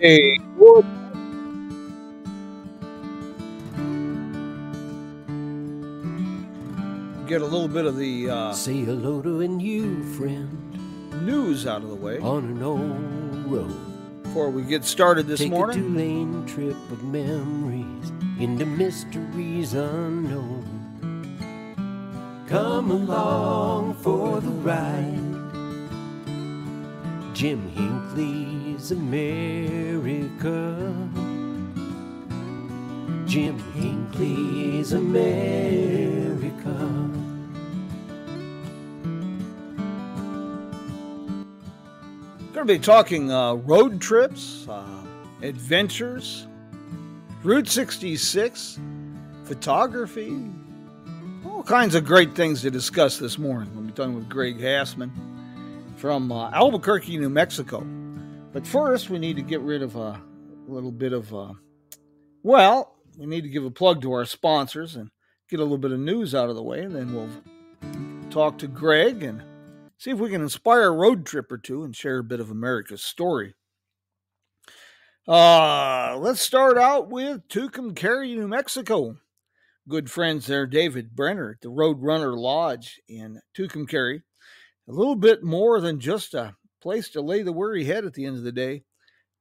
Hey, we'll get a little bit of the Say hello to a new friend news out of the way on an old road. before we get started this Take a morning. two-lane trip of memories into mysteries unknown. Come along for the ride. Jim Hinckley's America. Jim Hinckley's America. Going to be talking road trips, adventures, Route 66, photography, all kinds of great things to discuss this morning. We'll be talking with Greg Hasman from Albuquerque, New Mexico. But first, we need to get rid of a little bit of, we need to give a plug to our sponsors and get a little bit of news out of the way, and then we'll talk to Greg and see if we can inspire a road trip or two and share a bit of America's story. Let's start out with Tucumcari, New Mexico. Good friends there, David Brenner at the Roadrunner Lodge in Tucumcari. A little bit more than just a place to lay the weary head at the end of the day.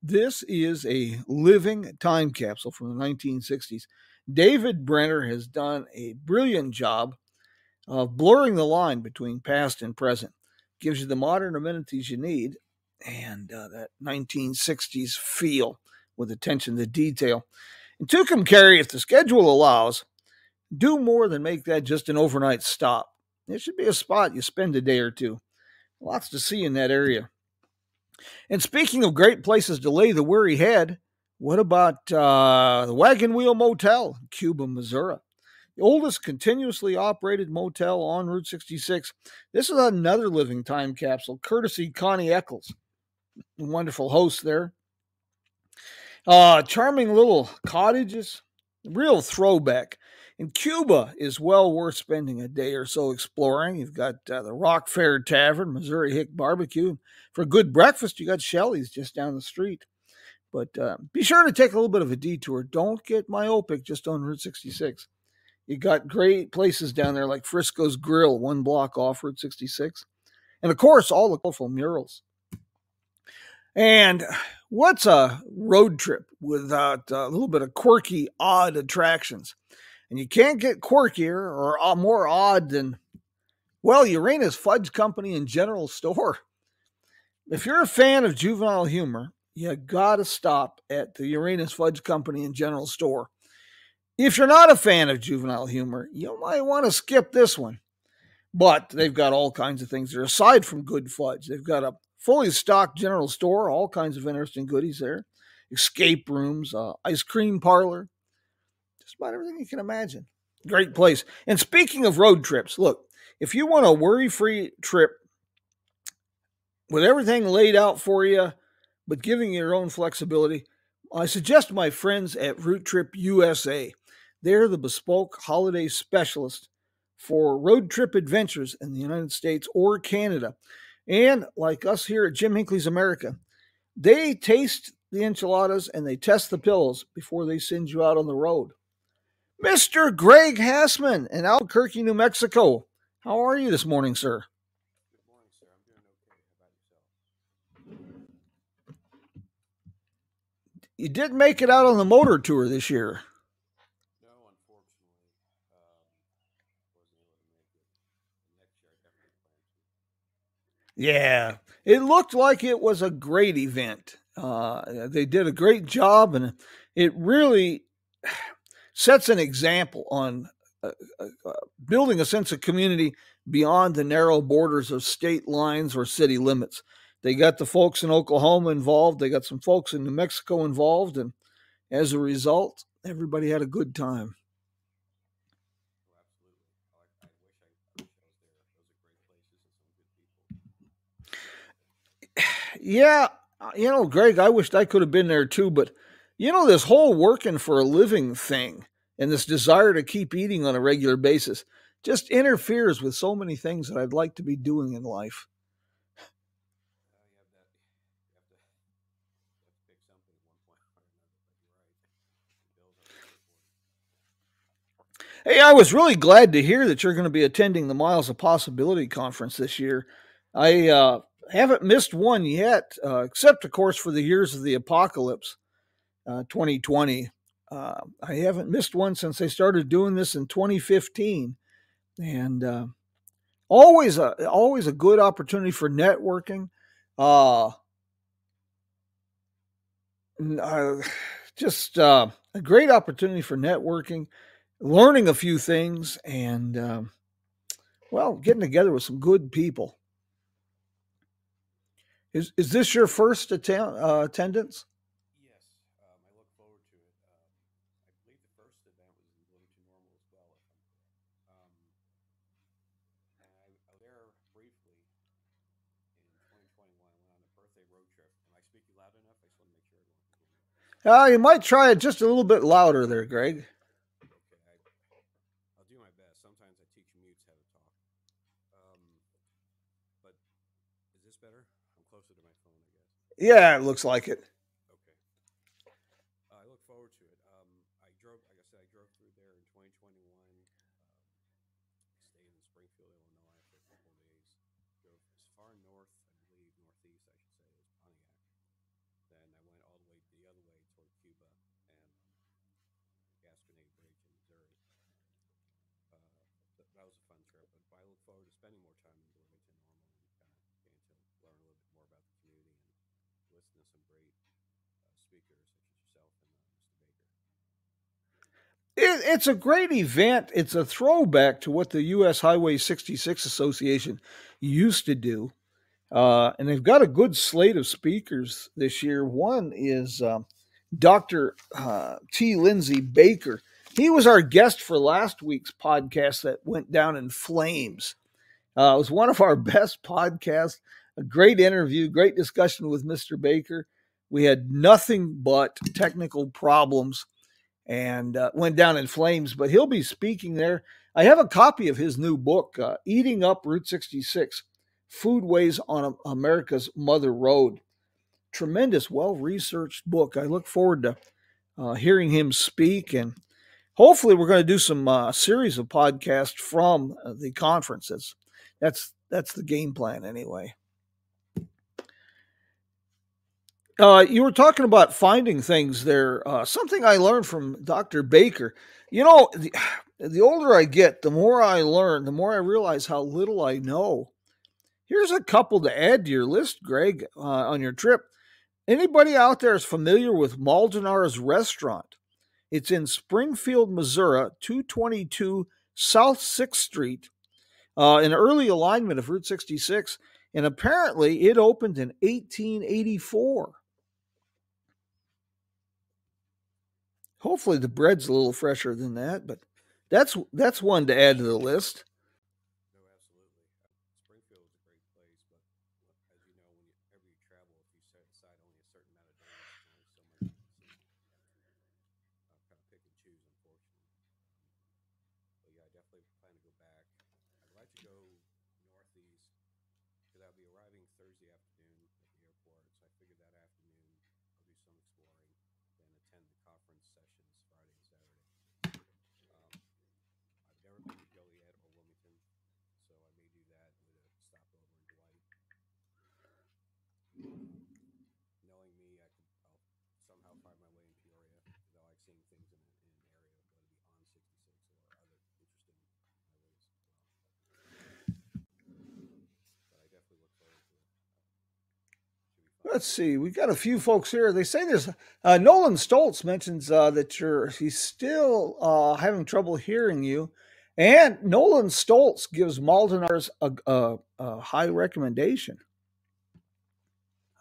This is a living time capsule from the 1960s. David Brenner has done a brilliant job of blurring the line between past and present. Gives you the modern amenities you need and that 1960s feel with attention to detail. In Tucumcari, if the schedule allows, do more than make that just an overnight stop. It should be a spot you spend a day or two. Lots to see in that area. And speaking of great places to lay the weary head, what about the Wagon Wheel Motel in Cuba, Missouri? The oldest continuously operated motel on Route 66. This is another living time capsule, courtesy Connie Eccles, a wonderful host there. Charming little cottages, real throwback. And Cuba is well worth spending a day or so exploring. You've got the Rock Fair Tavern, Missouri Hick Barbecue. For good breakfast, you got Shelley's just down the street. But be sure to take a little bit of a detour. Don't get myopic just on Route 66. You got great places down there like Frisco's Grill, one block off Route 66. And of course, all the colorful murals. And what's a road trip without a little bit of quirky, odd attractions? And you can't get quirkier or more odd than, Uranus Fudge Company and General Store. If you're a fan of juvenile humor, you got to stop at the Uranus Fudge Company and General Store. If you're not a fan of juvenile humor, you might want to skip this one. But they've got all kinds of things there. Aside from good fudge, they've got a fully stocked general store, all kinds of interesting goodies there. Escape rooms, ice cream parlor, just about everything you can imagine. Great place. And speaking of road trips, look, if you want a worry-free trip with everything laid out for you, but giving you your own flexibility, I suggest my friends at Route Trip USA. They're the bespoke holiday specialist for road trip adventures in the United States or Canada. And like us here at Jim Hinckley's America, they taste the enchiladas and they test the pillows before they send you out on the road. Mr. Greg Hasman in Albuquerque, New Mexico. How are you this morning, sir? Good morning, sir. I'm doing okay. How about yourself? You did make it out on the motor tour this year. No, unfortunately, wasn't able to make it. Next year, I definitely plan to. Yeah, it looked like it was a great event. They did a great job, and it really sets an example on building a sense of community beyond the narrow borders of state lines or city limits. They got the folks in Oklahoma involved. They got some folks in New Mexico involved. And as a result, everybody had a good time. Oh, absolutely. I wish I was there. Those are great places and some good people. Yeah, Greg, I wished I could have been there too. But, this whole working for a living thing and this desire to keep eating on a regular basis just interferes with so many things that I'd like to be doing in life. You have to pick something at one Hey, I was really glad to hear that you're going to be attending the Miles of Possibility conference this year. I haven't missed one yet, except, of course, for the Years of the Apocalypse, 2020. I haven't missed one since they started doing this in 2015, and always a good opportunity for networking. Uh, just a great opportunity for networking, learning a few things, and well, getting together with some good people. Is this your first attendance? Yes, I look forward to it. I believe the first event was in Bloomington Normal as well, if I'm correct. And I was there briefly in 2021. I went on a birthday road trip. Am I speaking loud enough? I just want to make sure everyone can hear me. You might try it just a little bit louder there, Greg. Okay, I'll do my best. Sometimes I teach mutes how to talk. But is this better? I'm closer to my phone, I guess. Yeah, it looks like it. Okay. I look forward to it. I drove, like I said, I drove through there in 2021. Stayed in Springfield, Illinois for a couple of days. Drove as far north, I believe, northeast, I should say, as Pontiac. Then I went all the way the other way toward Cuba and Gasconade Bridge in Missouri. That was a fun trip. But I look forward to spending more time in Bloomington Normal and kind of getting to learn a little bit more about the community and listen to some great speakers such as yourself and Mr. Baker. It's a great event. It's a throwback to what the U.S. Highway 66 Association used to do. And they've got a good slate of speakers this year. One is Dr. T. Lindsay Baker. He was our guest for last week's podcast that went down in flames. It was one of our best podcasts, a great interview, great discussion with Mr. Baker. We had nothing but technical problems and went down in flames, but he'll be speaking there. I have a copy of his new book, Eating Up Route 66, Foodways on America's Mother Road. Tremendous, well-researched book. I look forward to hearing him speak, and hopefully we're going to do some series of podcasts from the conferences. That's the game plan anyway. You were talking about finding things there. Something I learned from Dr. Baker. You know, the older I get, the more I learn, the more I realize how little I know. Here's a couple to add to your list, Greg, on your trip. Anybody out there is familiar with Maldonar's Restaurant? It's in Springfield, Missouri, 222 South 6th Street, an early alignment of Route 66, and apparently it opened in 1884. Hopefully the bread's a little fresher than that, but that's one to add to the list. No, absolutely. Springfield is a great place, but as you know, whenever you travel, if you set aside only a certain amount of days, there's only so much you can see. Kind of pick and choose, unfortunately. But yeah, I definitely plan to go back. I'd like to go northeast because I'll be arriving Thursday afternoon at the airport. So I figured that afternoon I'll do some exploring, then attend the conference sessions Friday and Saturday. I've never been to Joliet or Wilmington, so I may do that with a stopover in Dwight. Knowing me, I'll somehow find my way in Peoria because I like seeing things in an area, whether it be on 66 or other interesting highways as well. But I definitely look forward to it. Should be fun. Let's see. We got a few folks here. They say there's Nolan Stoltz mentions that he's still having trouble hearing you, and Nolan Stoltz gives Maldonar's a high recommendation.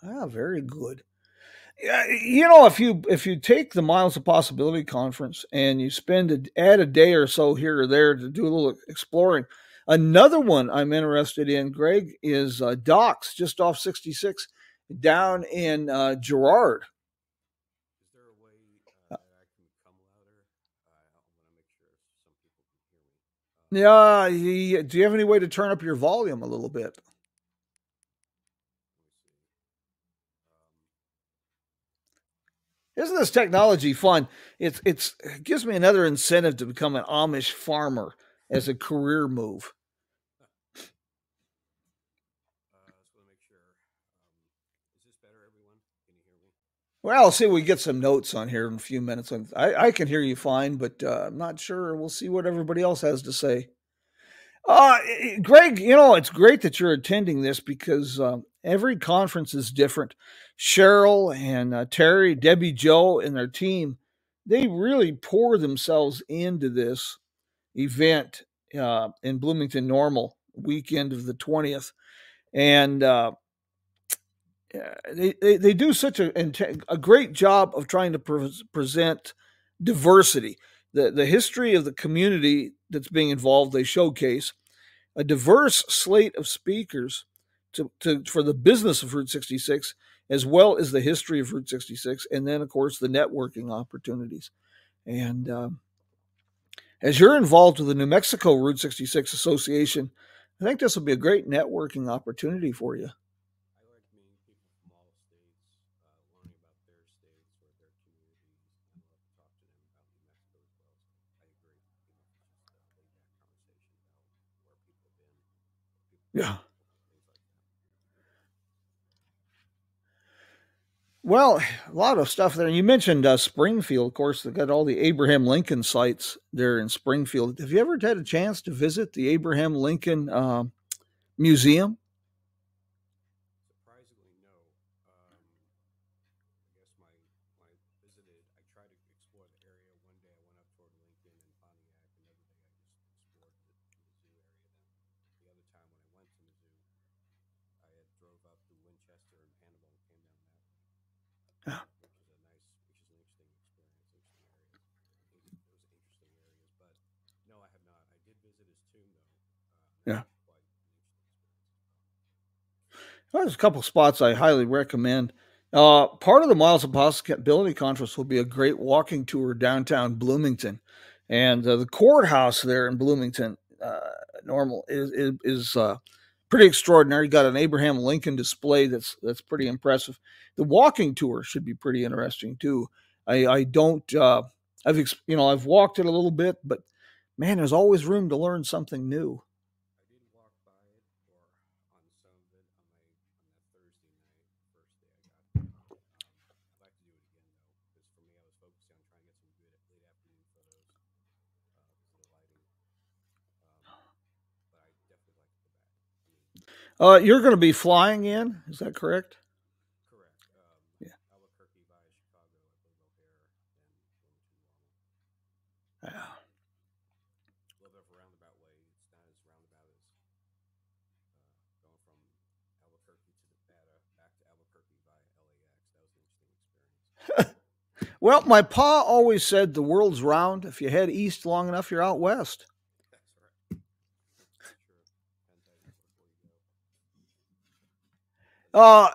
Ah, very good. Yeah, you know, if you take the Miles of Possibility conference and you add a day or so here or there to do a little exploring, another one I'm interested in, Greg, is Docks just off 66 down in Girard. Is there a way that I can come louder? I want to make sure some people can hear me. Yeah, do you have any way to turn up your volume a little bit? Let me see. Isn't this technology fun? It gives me another incentive to become an Amish farmer as a career move. Just want to make sure. Is this better, everyone? Can you hear me? Well, I'll see if we get some notes on here in a few minutes. I can hear you fine, but I'm not sure. We'll see what everybody else has to say. Greg, it's great that you're attending this because every conference is different. Cheryl and Terry, Debbie Joe, and their team, they really pour themselves into this event in Bloomington Normal weekend of the 20th. And they do such a great job of trying to present diversity. The history of the community that's being involved, they showcase a diverse slate of speakers for the business of Route 66, as well as the history of Route 66, and then, of course, the networking opportunities. And as you're involved with the New Mexico Route 66 Association, I think this will be a great networking opportunity for you. I like meeting people from all states, learning about their states or their communities. I love to talk to them about New Mexico as well. So I agree. Just a laid back conversation about where people have been, where people Yeah. travel, things like that. Well, a lot of stuff there. You mentioned Springfield, of course. They got all the Abraham Lincoln sites there in Springfield. Have you ever had a chance to visit the Abraham Lincoln Museum? Surprisingly, no. I guess when I visited, I tried to explore the area. One day I went up toward Lincoln and Pontiac. Another day I just explored the zoo area. Then the other time when I went to the zoo, I had drove up through Winchester and Hannibal and came down that way, Yeah. which is an interesting experience, interesting area. Those are interesting areas, but no, I have not. I did visit his tomb though. Yeah. That was quite an interesting experience as well. Well, there's a couple spots I highly recommend. Part of the Miles of Possibility Conference will be a great walking tour downtown Bloomington, and the courthouse there in Bloomington, normal is pretty extraordinary. Got an Abraham Lincoln display that's pretty impressive. The walking tour should be pretty interesting too. I don't I've walked it a little bit, but man, there's always room to learn something new. I did walk by it, or on some of it, on that Thursday night, first day I got there. I'd like to do it again though, because for me, I was focusing on trying to get some good late afternoon photos because of the lighting. But I definitely like to go back. I mean, You're going to be flying in, is that correct? correct. Yeah. Albuquerque via Chicago, I believe O'Hare, then Bloomington Normal. Yeah. A little bit of a roundabout way. It's not as roundabout as going from Albuquerque to Nevada back to Albuquerque via LAX. That was an interesting experience. Well, my pa always said the world's round. If you head east long enough, you're out west. That's right. That's true. Depends before you go. Uh,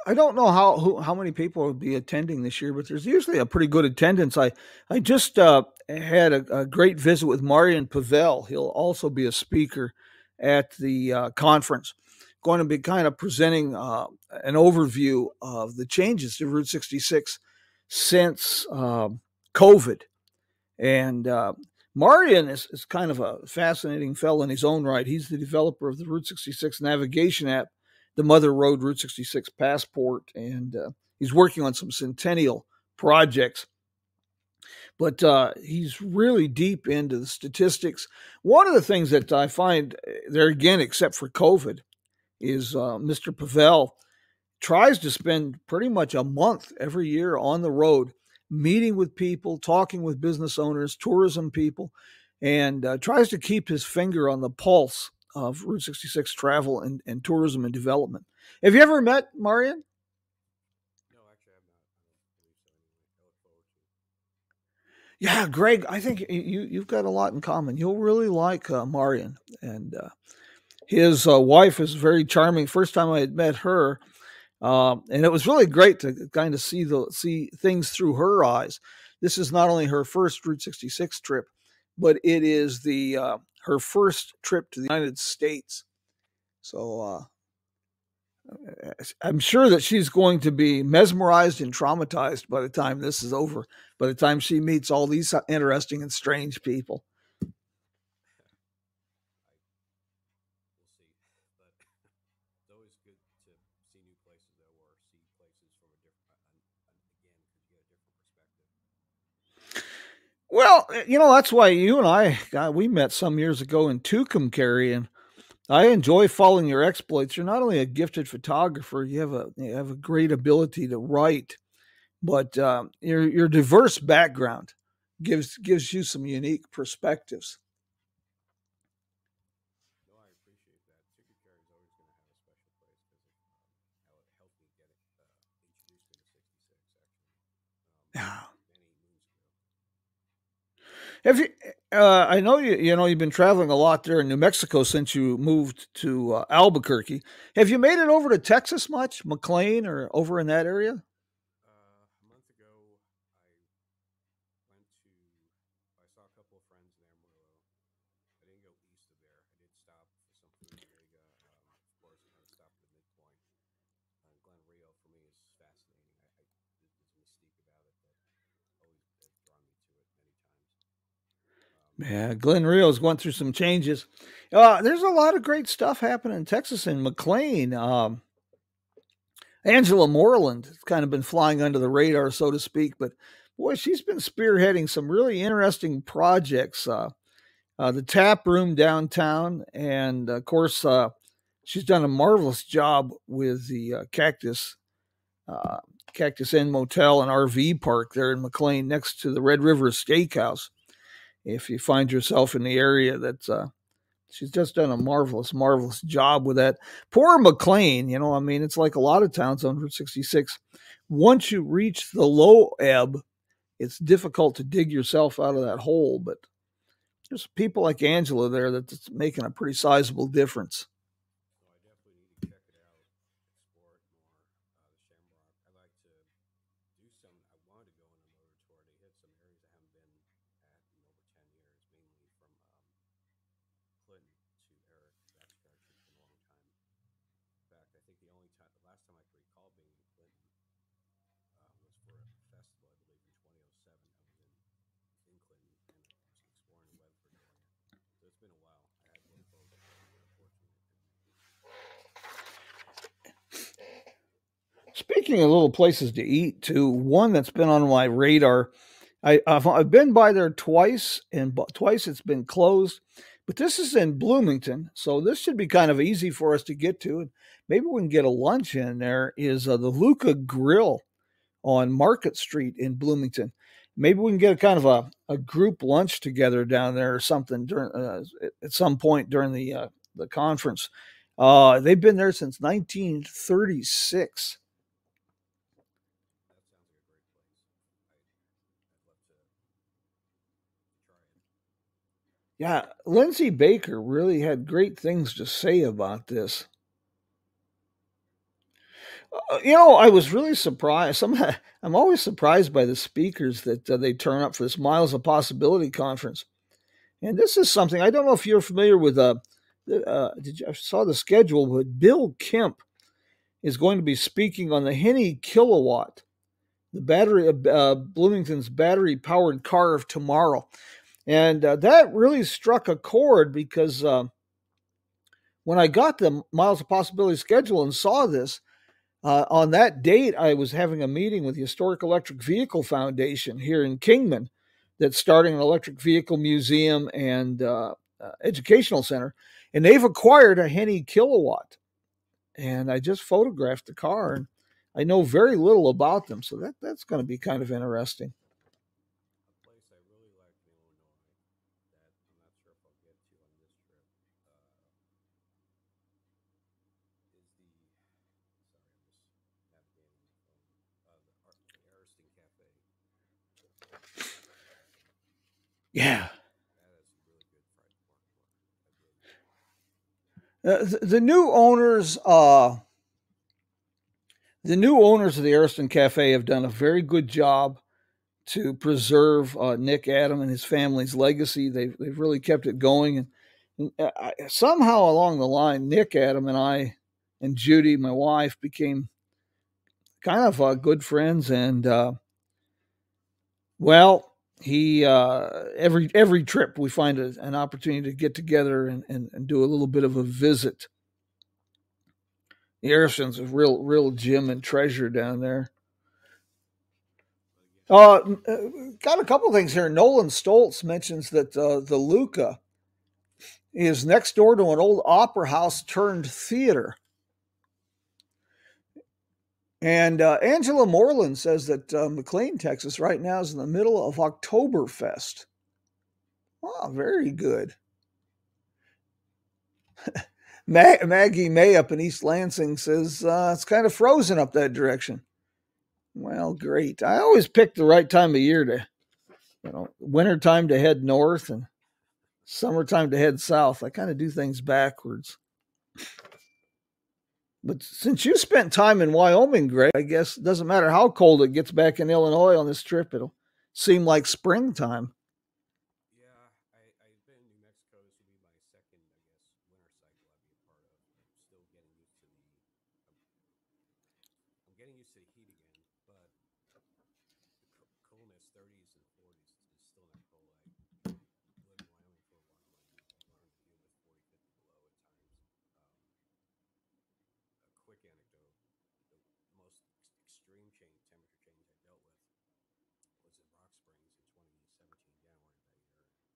I don't know how many people will be attending this year, but there's usually a pretty good attendance. I just had a great visit with Marian Pavel. He'll also be a speaker at the conference. Going to be kind of presenting an overview of the changes to Route 66 since COVID. And Marian is kind of a fascinating fellow in his own right. He's the developer of the Route 66 navigation app, the Mother Road Route 66 Passport, and he's working on some centennial projects. But he's really deep into the statistics. One of the things that I find there again, except for COVID, is Mr. Pavel tries to spend pretty much a month every year on the road, meeting with people, talking with business owners, tourism people, and tries to keep his finger on the pulse of Route 66 travel and tourism and development. Have you ever met Marian? No, actually, I'm not. I don't believe so. Anyway, I look forward to. Yeah, Greg, I think you've got a lot in common. You'll really like Marian, and his wife is very charming. First time I had met her, and it was really great to kind of see things through her eyes. This is not only her first Route 66 trip, but it is the her first trip to the United States. So I'm sure that she's going to be mesmerized and traumatized by the time this is over, by the time she meets all these interesting and strange people. We'll see. But it's always good to see new places, though, or see places from a different, again, because you get a different perspective. Well, that's why you and I, God, we met some years ago in Tucumcari, and I enjoy following your exploits. You're not only a gifted photographer, you have a great ability to write, but your diverse background gives you some unique perspectives. No, I appreciate that. Ticket Carry is always going to have a special place because of how it helped me get it introduced me to 66, actually, Yeah. many moons ago. Have you? I know you've been traveling a lot there in New Mexico since you moved to Albuquerque. Have you made it over to Texas much, McLean, or over in that area? A month ago, went to, I saw a couple of friends in Amarillo. I didn't go east of there. I did stop for some food in Riga, of course, and then stop at the midpoint. Glen Rio for me is fascinating. There's a mystique about it that always has drawn me to it many times. Yeah, Glen Rio's went through some changes. There's a lot of great stuff happening in Texas and McLean. Angela Moreland has kind of been flying under the radar, so to speak, but boy, she's been spearheading some really interesting projects. The tap room downtown, and of course, she's done a marvelous job with the uh, Cactus Inn Motel and RV Park there in McLean, next to the Red River Steakhouse. If you find yourself in the area, she's just done a marvelous, marvelous job with that. Poor McLean, I mean, it's like a lot of towns on Route 66. Once you reach the low ebb, it's difficult to dig yourself out of that hole, but there's people like Angela there that's making a pretty sizable difference. So I definitely need to check it out, explore it more. The Shamrock. I like to do some. I wanted to go on a motor tour. They hit some areas I haven't been at in over 10 years, mainly from Clinton to Eric. That's actually been a long time. In fact, I think the last time I can recall being in Clinton was for a festival, I believe, in 2007. I was in Clinton and exploring the Weatherford area. So it's been a while. I had both folks, but unfortunately, I couldn't make it. Speaking of little places to eat, too, one that's been on my radar, I've been by there twice, and twice it's been closed. But this is in Bloomington, so this should be kind of easy for us to get to. And maybe we can get a lunch in there. Is the Luca Grill on Market Street in Bloomington? Maybe we can get a kind of a group lunch together down there or something during at some point during the conference. They've been there since 1936. That sounds like a great place. I'd love to try it. Yeah, Lindsay Baker really had great things to say about this. I was really surprised. I'm always surprised by the speakers that they turn up for this Miles of Possibility conference. And this is something I don't know if you're familiar with. I saw the schedule, but Bill Kemp is going to be speaking on the Henny Kilowatt, the battery of Bloomington's battery-powered car of tomorrow. And that really struck a chord because when I got the Miles of Possibility schedule and saw this, on that date, I was having a meeting with the Historic Electric Vehicle Foundation here in Kingman that's starting an electric vehicle museum and educational center. And they've acquired a Henny Kilowatt. And I just photographed the car, and I know very little about them. So that's going to be kind of interesting. A place I really like in Illinois that I'm not sure if I'll get to on this trip is sorry, I'm just navigating my phone. The Ariston Cafe. If you know about them, Yeah. that has some really good fried pork. I'd really like to try. The new owners, of the Ariston Cafe have done a very good job to preserve Nick Adam and his family's legacy. They've really kept it going, and somehow along the line, Nick Adam and I and Judy, my wife, became kind of good friends. And well, he every trip we find an opportunity to get together and do a little bit of a visit. The Harrison's a real gem and treasure down there. Got a couple things here. Nolan Stoltz mentions that the Luca is next door to an old opera house turned theater. And Angela Moreland says that McLean, Texas, right now is in the middle of Oktoberfest. Oh, very good. Maggie May up in East Lansing says it's kind of frozen up that direction. Well, great. I always pick the right time of year to, wintertime to head north and summertime to head south. I kind of do things backwards. But since you spent time in Wyoming, Greg, I guess it doesn't matter how cold it gets back in Illinois on this trip, it'll seem like springtime. Yeah, I've been in New Mexico. This will be my second, I guess, winter cycle I'll be a part of. I'm still getting used to I'm getting used to the heat again, but the coolness, 30s and 40s, is still not cold. I lived in Wyoming for a while, and I learned to deal with 40, 50 below at times. A quick anecdote: the most extreme temperature change I dealt with was in Rock Springs in 2017, January of that year.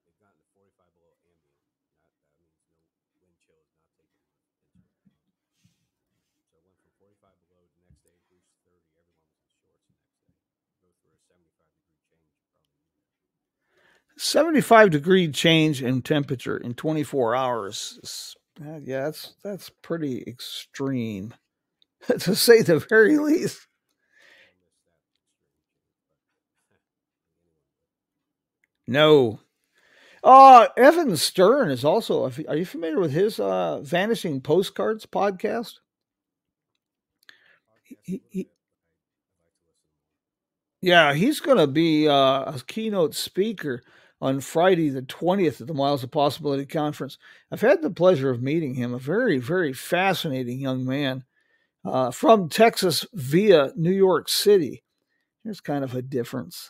They've gotten to 45 below ambient. That means no wind chill is not taken into account. So it went from 45 below. The next day it reached 30. Everyone was in shorts the next day. Go through a 75-degree change, you probably need that. 75-degree change in temperature in 24 hours. Yeah, that's pretty extreme, to say the very least. No. Evan Stern is also. Are you familiar with his Vanishing Postcards podcast? Yeah, he's going to be a keynote speaker on Friday the 20th at the Miles of Possibility Conference. I've had the pleasure of meeting him, a very, very fascinating young man from Texas via New York City. There's kind of a difference.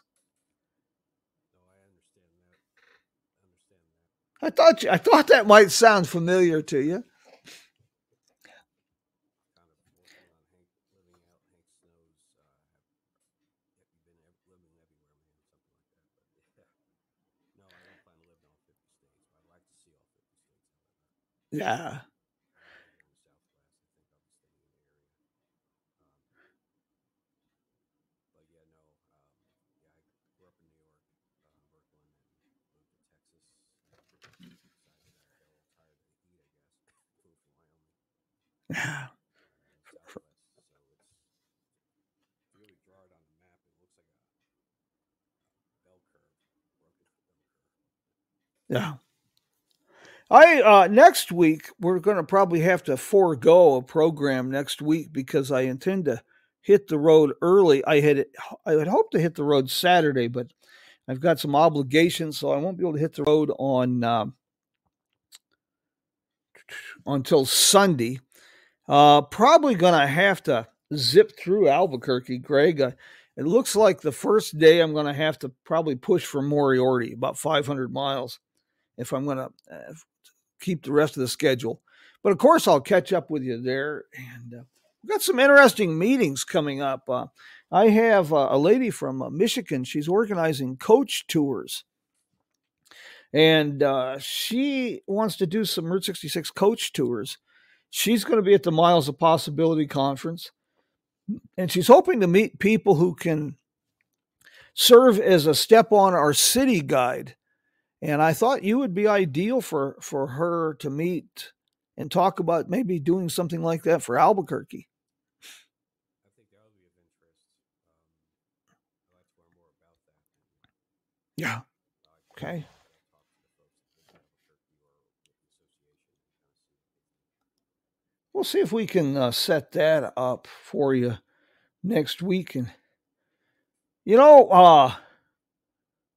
I thought that might sound familiar to you. Yeah. Yeah. Yeah. Next week we're going to probably have to forego a program next week because I intend to hit the road early. I had hoped to hit the road Saturday, but I've got some obligations, so I won't be able to hit the road on until Sunday. Probably going to have to zip through Albuquerque, Greg. It looks like the first day I'm going to have to probably push for Moriarty, about 500 miles, if I'm going to keep the rest of the schedule. But of course, I'll catch up with you there. And we've got some interesting meetings coming up. I have a lady from Michigan. She's organizing coach tours. And she wants to do some Route 66 coach tours. She's going to be at the Miles of Possibility conference. And she's hoping to meet people who can serve as a step on our city guide. And I thought you would be ideal for her to meet and talk about maybe doing something like that for Albuquerque. I think that would be of interest. I'd like to learn more about that. Yeah. Okay. We'll see if we can set that up for you next week. And,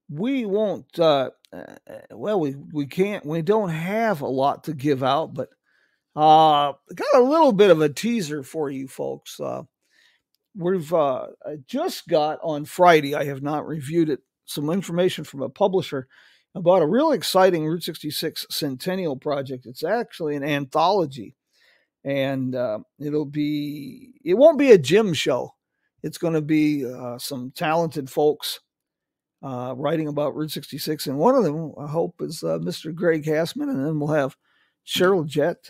we won't, we can't, we don't have a lot to give out, but Got a little bit of a teaser for you folks. We've I just got on Friday, I have not reviewed it, some information from a publisher about a real exciting Route 66 Centennial project. It's actually an anthology, and it won't be a gym show. It's going to be some talented folks writing about Route 66, and one of them, I hope, is Mr. Greg Hasman, and then we'll have Cheryl Jett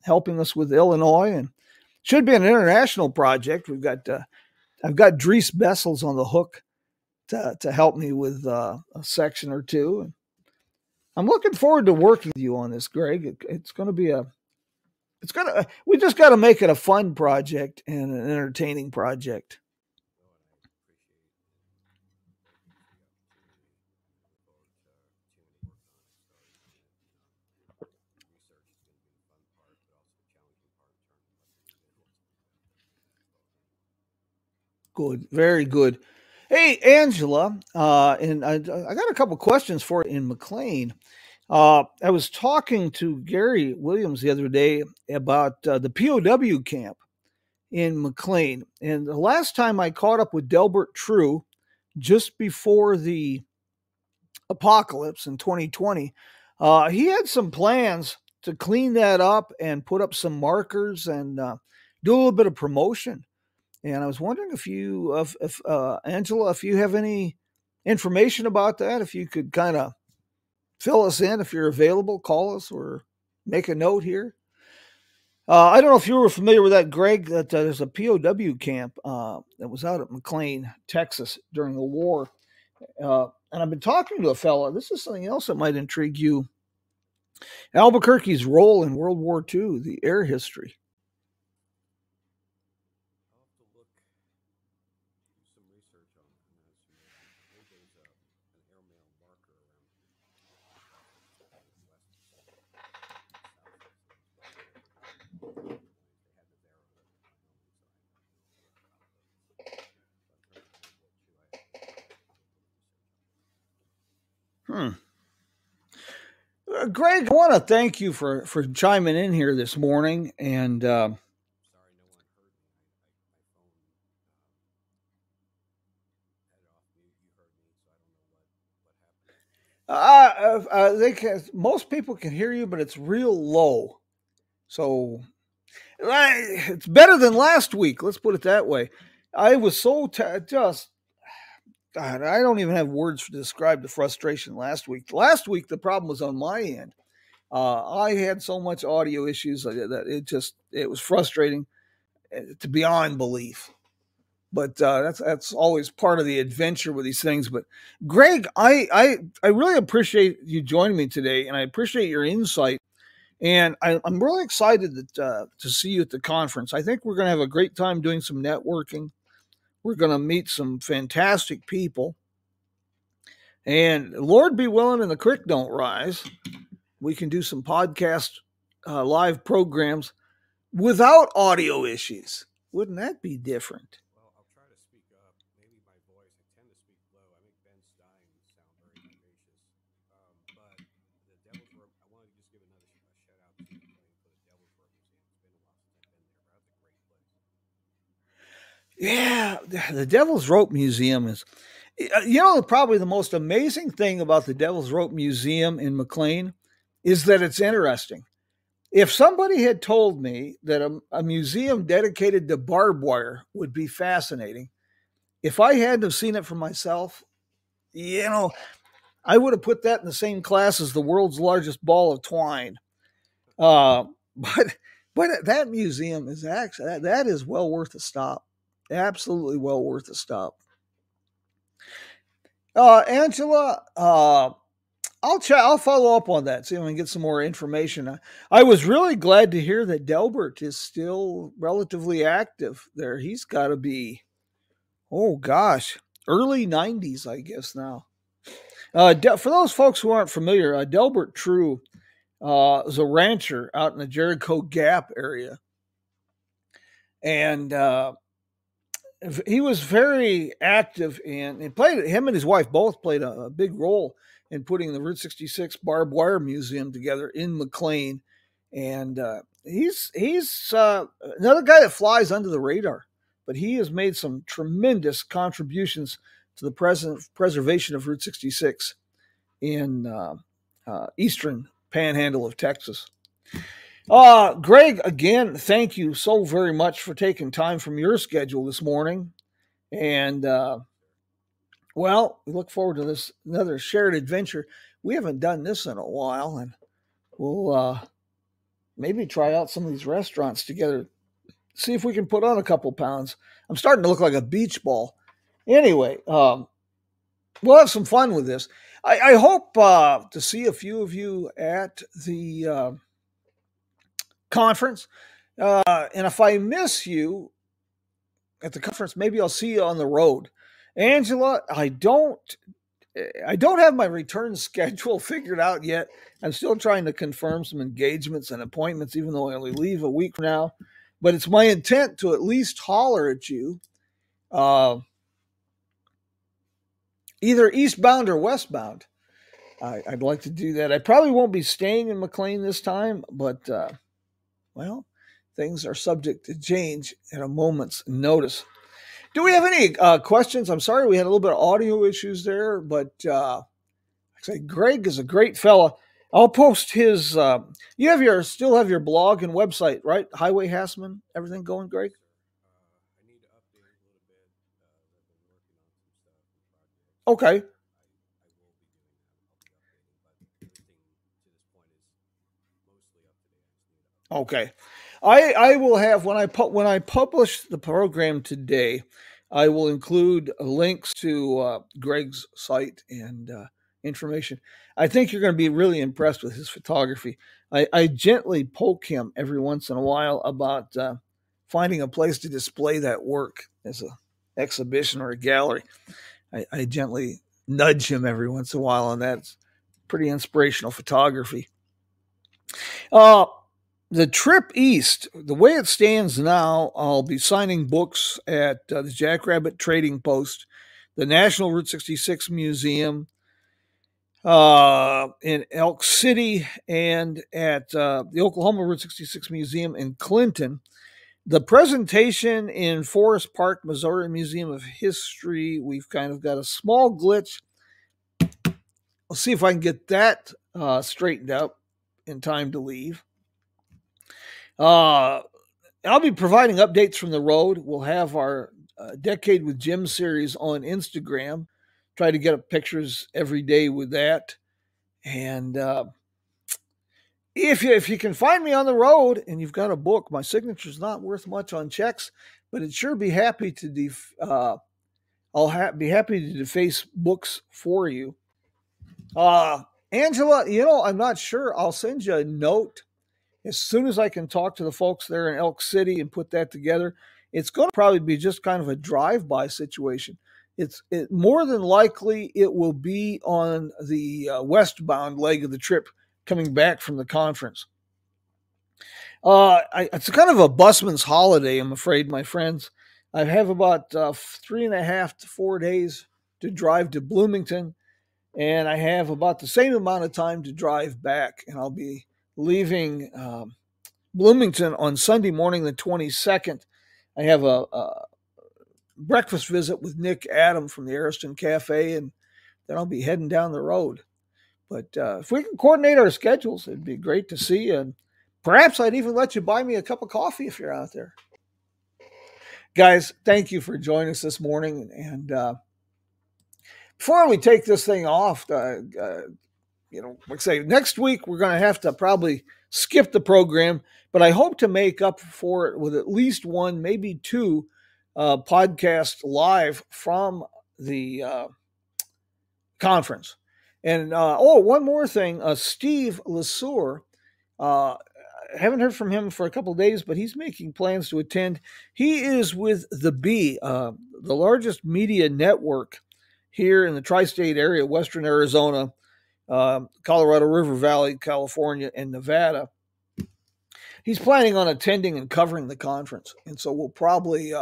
helping us with Illinois, and should be an international project. I've got Dries Bessels on the hook to help me with a section or two, and I'm looking forward to working with you on this, Greg. It's going to be we just got to make it a fun project and an entertaining project. Good, very good. Hey, Angela, and I got a couple questions for you in McLean. I was talking to Gary Williams the other day about the POW camp in McLean, and the last time I caught up with Delbert True, just before the apocalypse in 2020, he had some plans to clean that up and put up some markers and do a little bit of promotion. And I was wondering if Angela, if you have any information about that, if you could kind of fill us in, if you're available, call us or make a note here. I don't know if you were familiar with that, Greg, that there's a POW camp that was out at McLean, Texas during the war. And I've been talking to a fella. This is something else that might intrigue you. Albuquerque's role in World War II, the air history. Greg, I want to thank you for chiming in here this morning. And most people can hear you, but it's real low. So it's better than last week. Let's put it that way. I was so just God, I don't even have words to describe the frustration last week. Last week, the problem was on my end. I had so much audio issues that it was frustrating to beyond belief. But that's always part of the adventure with these things. But Greg, I really appreciate you joining me today, and I appreciate your insight. And I'm really excited to see you at the conference. I think we're going to have a great time doing some networking. We're going to meet some fantastic people. And Lord be willing and the creek don't rise, we can do some podcast live programs without audio issues. Wouldn't that be different? Well, I'll try to speak up. Maybe my voice, I tend to speak low. I make Ben Stein sound very vivacious. But the Devil's Rope, I want to just give another shout out to you for the Devil's Rope Museum. It's been a while since I've been there, but that's a great place. Yeah, the Devil's Rope Museum is, probably the most amazing thing about the Devil's Rope Museum in McLean is that it's interesting. If somebody had told me that a museum dedicated to barbed wire would be fascinating, if I hadn't have seen it for myself, I would have put that in the same class as the world's largest ball of twine. But that museum is actually that is well worth a stop. Absolutely well worth a stop. Angela, I'll follow up on that, see if I can get some more information. I was really glad to hear that Delbert is still relatively active there. He's got to be, oh gosh, early 90s, I guess now. For those folks who aren't familiar, Delbert True is a rancher out in the Jericho Gap area. And he was very active him and his wife both played a big role in putting the Route 66 Barbed Wire Museum together in McLean. And he's another guy that flies under the radar, but he has made some tremendous contributions to the present preservation of Route 66 in eastern panhandle of Texas. Greg, again, thank you so very much for taking time from your schedule this morning. And, well, we look forward to this another shared adventure. We haven't done this in a while, and we'll maybe try out some of these restaurants together, see if we can put on a couple pounds. I'm starting to look like a beach ball. Anyway, we'll have some fun with this. I hope to see a few of you at the conference. And if I miss you at the conference, maybe I'll see you on the road. Angela, I don't have my return schedule figured out yet. I'm still trying to confirm some engagements and appointments, even though I only leave a week from now. But it's my intent to at least holler at you, either eastbound or westbound. I'd like to do that. I probably won't be staying in McLean this time, but well, things are subject to change at a moment's notice. Do we have any questions? I'm sorry we had a little bit of audio issues there, but like I say, Greg is a great fella. I'll post his. You still have your blog and website, right? Highway Hasman, everything going, Greg? I need to update it a little bit. I've been working on some stuff and projects. Okay. I will be doing that. I'll be updating, but everything to this point is mostly up to date. Okay. I will have when I publish the program today, I will include links to Greg's site and information. I think you're going to be really impressed with his photography. I gently poke him every once in a while about finding a place to display that work as an exhibition or a gallery. I gently nudge him every once in a while on that. It's pretty inspirational photography. The trip east, the way it stands now, I'll be signing books at the Jackrabbit Trading Post, the National Route 66 Museum in Elk City, and at the Oklahoma Route 66 Museum in Clinton. The presentation in Forest Park, Missouri Museum of History, we've kind of got a small glitch. I'll see if I can get that straightened out in time to leave. I'll be providing updates from the road. We'll have our Decade with Jim series on Instagram. Try to get up pictures every day with that. And if you can find me on the road and you've got a book, my signature's not worth much on checks, but it'd sure be happy to be happy to deface books for you. Angela, I'm not sure. I'll send you a note as soon as I can talk to the folks there in Elk City and put that together. It's going to probably be just kind of a drive-by situation. More than likely it will be on the westbound leg of the trip coming back from the conference. It's kind of a busman's holiday, I'm afraid, my friends. I have about 3.5 to 4 days to drive to Bloomington, and I have about the same amount of time to drive back, and I'll be leaving Bloomington on Sunday morning, the 22nd. I have a breakfast visit with Nick Adam from the Ariston Cafe, and then I'll be heading down the road. But if we can coordinate our schedules, it'd be great to see you. And perhaps I'd even let you buy me a cup of coffee if you're out there. Guys, thank you for joining us this morning. And before we take this thing off, like I say, next week we're going to have to probably skip the program, but I hope to make up for it with at least one, maybe two podcasts live from the conference. And one more thing, Steve Lesueur, haven't heard from him for a couple of days, but he's making plans to attend. He is with the Bee, the largest media network here in the tri-state area, Western Arizona, Colorado River Valley, California, and Nevada. He's planning on attending and covering the conference, and so we'll probably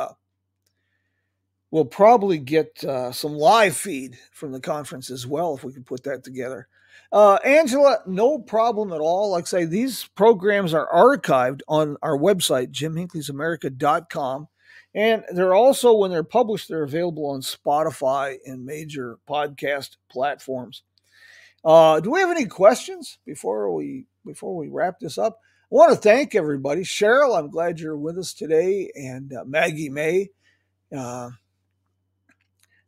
get some live feed from the conference as well if we can put that together. Angela, no problem at all. Like I say, these programs are archived on our website, jimhinkleysamerica.com. And they're also, when they're published, they're available on Spotify and major podcast platforms. Do we have any questions before we wrap this up? I want to thank everybody. Cheryl, I'm glad you're with us today, and Maggie May. And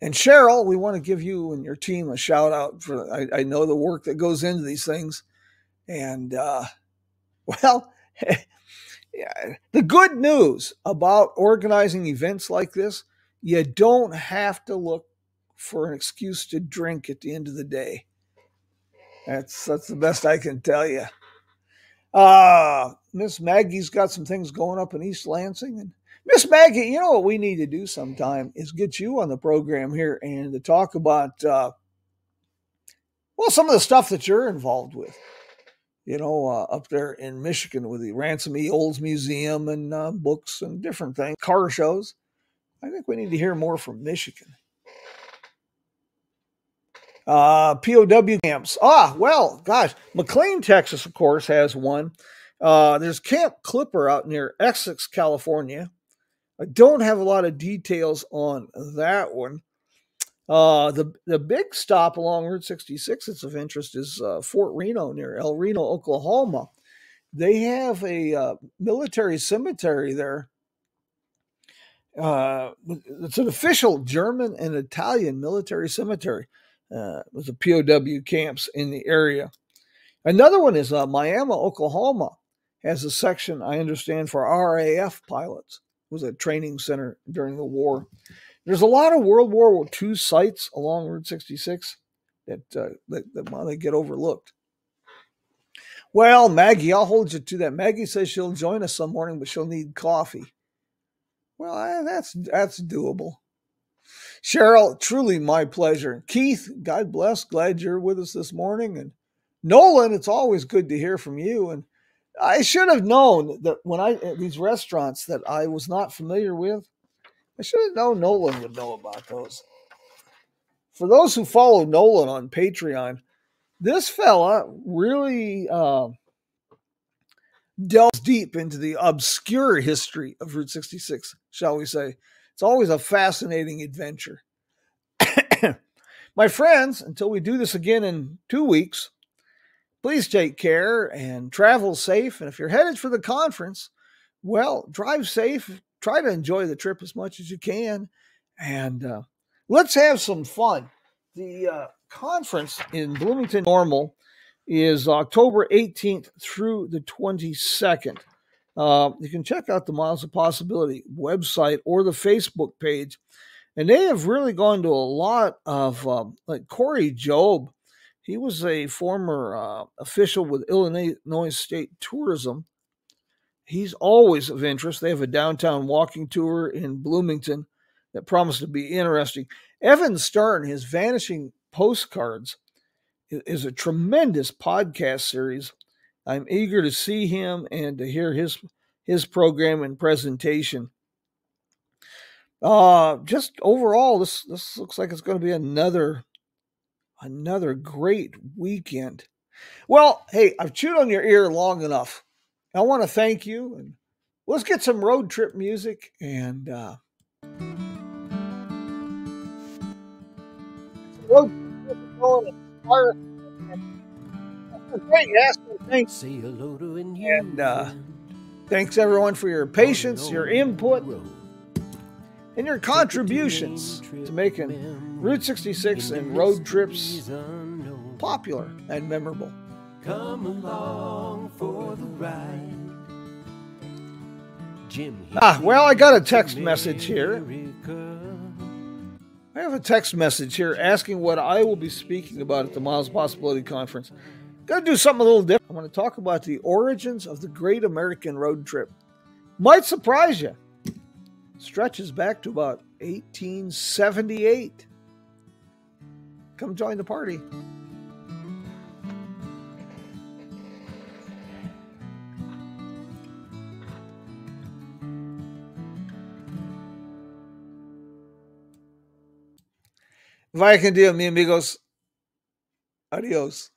Cheryl, we want to give you and your team a shout out for I know the work that goes into these things. And well, yeah, the good news about organizing events like this, you don't have to look for an excuse to drink at the end of the day. That's the best I can tell you. Miss Maggie's got some things going up in East Lansing. And Miss Maggie, you know what we need to do sometime is get you on the program here and to talk about, well, some of the stuff that you're involved with. You know, up there in Michigan with the Ransom E. Olds Museum and books and different things, car shows. I think we need to hear more from Michigan. POW camps. Well, gosh, McLean, Texas, of course, has one. There's Camp Clipper out near Essex, California. I don't have a lot of details on that one. The big stop along Route 66 that's of interest is Fort Reno near El Reno, Oklahoma. They have a military cemetery there. It's an official German and Italian military cemetery. With the POW camps in the area. Another one is Miami, Oklahoma, has a section, I understand, for RAF pilots. It was a training center during the war. There's a lot of World War II sites along Route 66 that they get overlooked. Well, Maggie, I'll hold you to that. Maggie says she'll join us some morning, but she'll need coffee. Well, that's doable. Cheryl, truly my pleasure. Keith, God bless. Glad you're with us this morning. And Nolan, it's always good to hear from you. And I should have known that when at these restaurants that I was not familiar with, I should have known Nolan would know about those. For those who follow Nolan on Patreon, this fella really delves deep into the obscure history of Route 66, shall we say. It's always a fascinating adventure. My friends, until we do this again in 2 weeks, please take care and travel safe. And if you're headed for the conference, well, drive safe. Try to enjoy the trip as much as you can. And let's have some fun. The conference in Bloomington Normal is October 18th through the 22nd. You can check out the Miles of Possibility website or the Facebook page. And they have really gone to a lot of, like Corey Job. He was a former official with Illinois State Tourism. He's always of interest. They have a downtown walking tour in Bloomington that promised to be interesting. Evan Stern, his Vanishing Postcards, is a tremendous podcast series. I'm eager to see him and to hear his program and presentation. Just overall, this looks like it's going to be another great weekend. Well, hey, I've chewed on your ear long enough. I want to thank you, and let's get some road trip music and road trip going. Great, yes, thanks. Say hello to a new And thanks everyone for your patience, your input, and your contributions to making Route 66 and road trips popular and memorable. Come along for the ride. Jim Well, I got a text message here. I have a text message here asking what I will be speaking about at the Miles Possibility Conference. Got to do something a little different. I want to talk about the origins of the Great American Road Trip. Might surprise you. Stretches back to about 1878. Come join the party. Vaya con Dios, mi amigos. Adios.